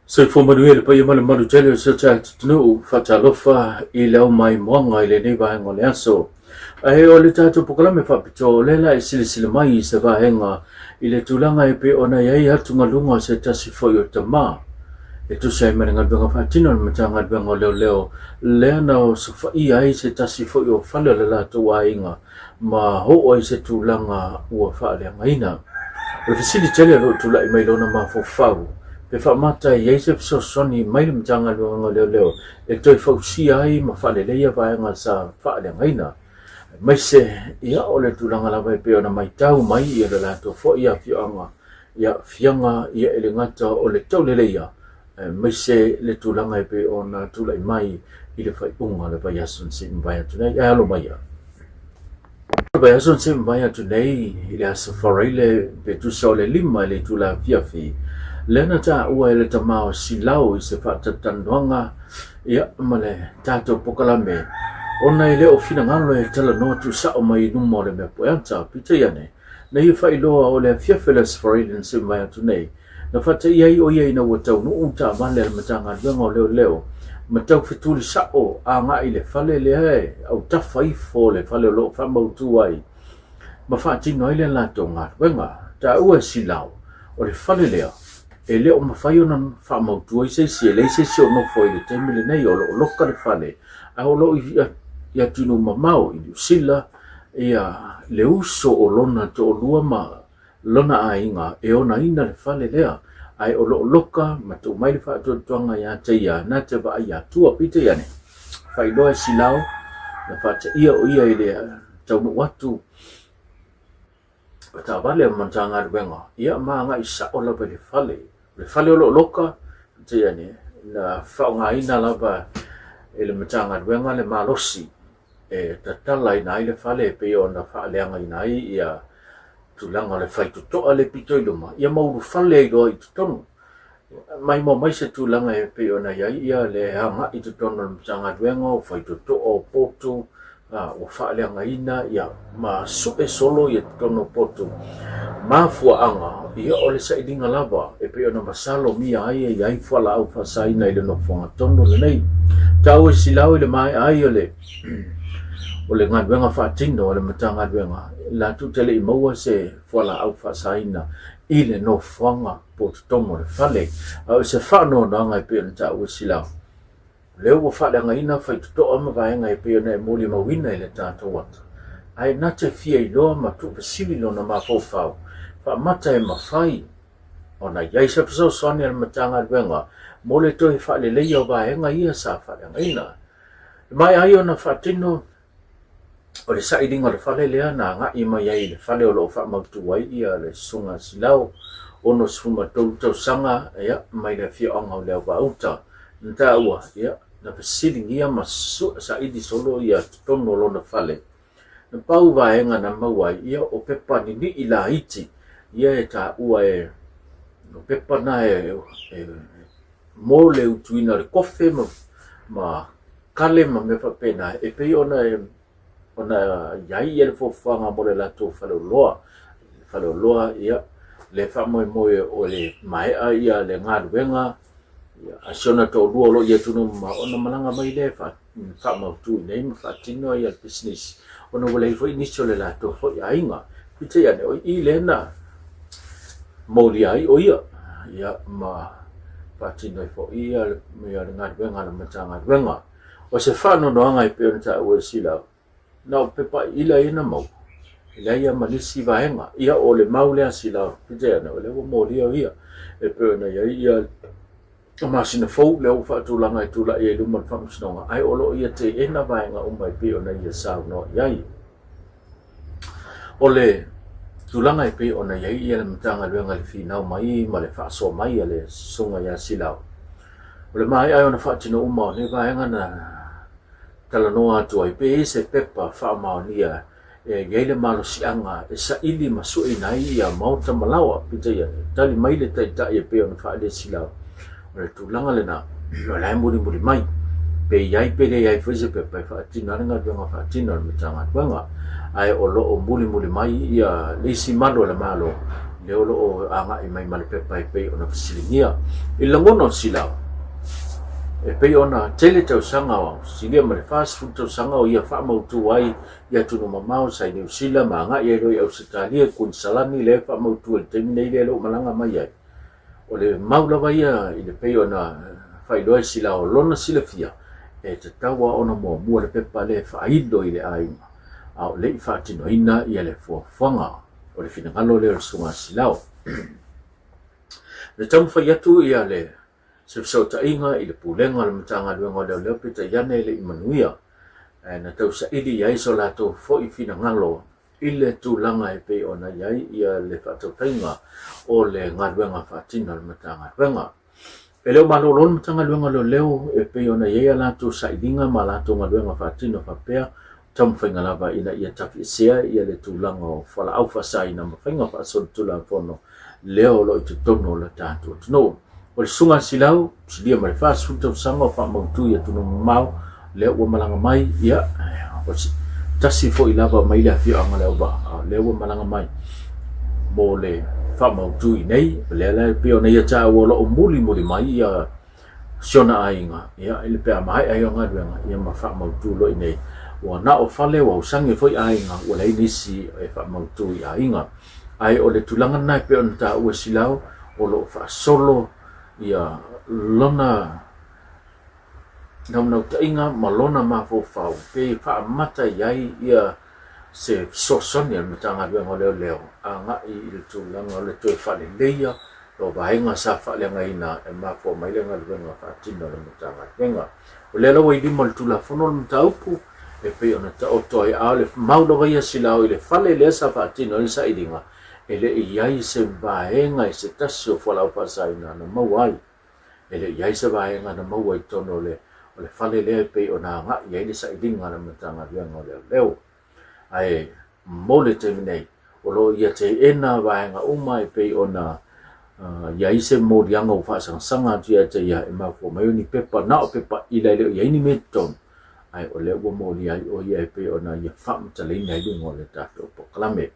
Sai fo manuel pa yama le manu tele se cha tnu fa lofa I le mai monga I le nei va ngo le aso ai o le tato pokala me fa pito le la sili mai se va henga I le tulanga I pe ona yai hatu ngalunga se tasi fo yo tama e tu sai me ngal fa tino me tanga benga leo le na o so fa I ai se tasi fo yo fa le la to wa inga ma ho o se tulanga ua fa le ngaina le sili tele lo tulai mai lona ma fo fau pe fa mata ye se so soni mai le mtanga leo e toi fa si ai ma fa le ia va nga sa fa le ngaina mai se ia o le tulanga la vai pe ona mai tau mai ia le la to fo ia fianga ia fianga ia ele ngata o le tau le ia mai se le tulanga pe ona tulai mai I le fai unga le vai asun se vai tu nei alo mai ia vai asun se vai tu nei ile aso forile pe tu so le lima le tula fiafi lena ta ua ele tamao silau I se whatatanwanga ia male tato pokalame ona I leo fina ngalo e tala no tu sao mai numo le me poeanta pita iane na I whai loa o le fiafeles foreign se mai atu nei na whata iai o iai na watau no unta vale al matanga luengo leo matau fituli sao a nga I le fale le he au tafa I fo le fale lo whamautu ai ma whaatino I le lato ngā wenga ta ua silau o le fale lea e leo mawhai ona whamautua I se se o no foi le temele nei o lo loka le whale a o lo ia tino mamau I New Zealand ia le uso o lona to o lua ma lona a inga e ona ina le whale lea ai o lo loka ma tu mai le whaatuatuanga ia te ia na te wa ia tua pita iane whai loa silau na whata ia o ia I le taunu watu ta vale mantanga ruenga ia maanga I sa o lava le fale o lo loka te iane na whaunga ina lava e le matanga ruenga le malosi e tatala ina I le fale pe o na whaaleanga ina I ia tulanga le whai tutoa le pito I luma ia mauru fale I loa I tutonu mai mo mai se tulanga e pe o na ia le hanga I tutonu le matanga ruenga o whai tutoa o poto o whaaleanga ina ia ma supe solo ia tutonu poto ma fuaanga ia o le saidinga lava e pe ona masalo mia ai e ai fala au fasaina I le no fonga tono le nei tau e silau I le mai ai o le ngaduenga whaatino o le matanga duenga la tutele I maua se fala au fasaina I le no fonga po tono le fale au se whano nanga e pe ona tau e silau leo wa whaaleanga ina whai tutoa ma vaenga e pe ona e moli mawina I le tātou wata ai nate fia I loa ma tu pasili lo na ma fofau fa mata e mawhai ona iai sa pasau soani al matanga ruenga mo le toi whaale leia o vaenga ia sa whaaleanga ina mai ai ona whaatino o le saidinga le whale lea na nga ima iai le whale o lo whaamautu wai ia le sunga silau ono sfuma tau sanga ia mai le fia onga o leo vauta nta ua ia na pasili ia masu saidi solo ia tono lo na whale na pau vaenga na mawai ia o pepa ni ila iti ia e ta ua e no pepa na mo le utuina le kofe ma kale ma me pena e pe ona iai e le fofanga mo le lato fale loa ia le whamoe moe o le maea ia le ngaruenga asiona to lua lo ia tunu ma ona malanga mai le whamautu nei ma whaatino ia business ona wale I foi inicio le lato foi ainga pita ia ne o I le na mori ai o ia ma whaatino I foi ia mea le ngaruenga na matanga ruenga o se whano noanga I pe ona ta ua sila na o pepa ila ina mau ila ia malisi vaenga ia o le mau lea sila pita ia ne o le o mori o ia e pe ona ia masina fou le o whaatulanga I tula I luma whamusinonga ai olo ia te ena vaenga umai pe ona ia sao no iai o le tulanga I pe ona iai ia le matanga luenga le whinau mai ma le whaasoa mai a le sunga ia silau o le mai ai ona whaatino umao ne vaenga na talanoa atu ai pe se pepa whaamao nia e iai le malo sianga e sa ili masui nai ia mauta malawa pita ia tali mai le taitai e pe ona whaale silau o le tulanga le na o lai muri mai pe iai pele iai fwese pe pai whaatina ringa duanga whaatina le mitanga duanga ai o lo o muri mai ia leisi malo le malo leo lo anga i mai male pe ona fasilingia i langono silau e pe ona tele tau sanga o silia male fast food tau sanga o ia fa mautu ai ia tunu mamau sai New Zealand manga ia lo i Australia kun salani le fa mautu le temine le lo malanga mai ai o le maulawa ia i le pe ona fai doa silau lona silafia e te tawa ona mua le pepa le fa ido i le ainga au le fa tino ina ia le fuafanga o le finangalo le sunga silau le tamu fai atu ia le se ta inga i le pulenga le matanga luenga le leo pita iane le imanuia na tau sa ili iai so lato fo i finangalo i le tūlanga e pe ona iai ia le whatau tainga o le ngaruenga whatina le matanga luenga e leo malolon matanga luenga leo e pe ona iai lato sa ilinga ma lato ngaruenga whatina whapea tamu whainga lava ina ia tafi sea ia le tūlanga o whala au whasai na mawhainga whasol tula whono leo lo i te tono le tātua tino. O le sunga silau, silia ma le fast food tau sanga o wha mautu ia tunu mau leo ua malanga mai ia o tasi fo i lava mai le hawhia anga leo ba leo ua malanga mai mo le wha mautu i nei lea le pio nei a taa ua lo o muli mai ia siona ainga ia ili pia mai ai anga duenga ia ma wha mautu lo i nei ua na o whale wa usange fo i ainga ua lei nisi e wha mautu i ainga ai o le tulanga nai pio na taa ua silau o lo wha solo ia lona nau tainga malona mafofau pe fa mata iai ia se sosoni al matanga luenga leo anga i le tulanga le toi fale leia lo vaenga sa fale ngaina e mafo mai lenga luenga fa tino le matanga lenga o le lo i limo le tula fono le mataupu e pe ona ta otoi a le maulo ia silao i le fale le sa fa tino le sa idinga ele iai se vaenga i se tasio fola upasaina na mauai ele iai se vaenga na mauai tono le o le fale lea pe o nā ngā iai le sa i dinga na matanga luenga leo ai mo le te minei o lo ia te ena vaenga umai pe o nā iai se mo dianga u whaasanga tia te ia e mafo mai ni pepa na o pepa i leo iai ni me ton ai o leo mo iai o iai pe o nā ia whamta le inai lungo le tato po klame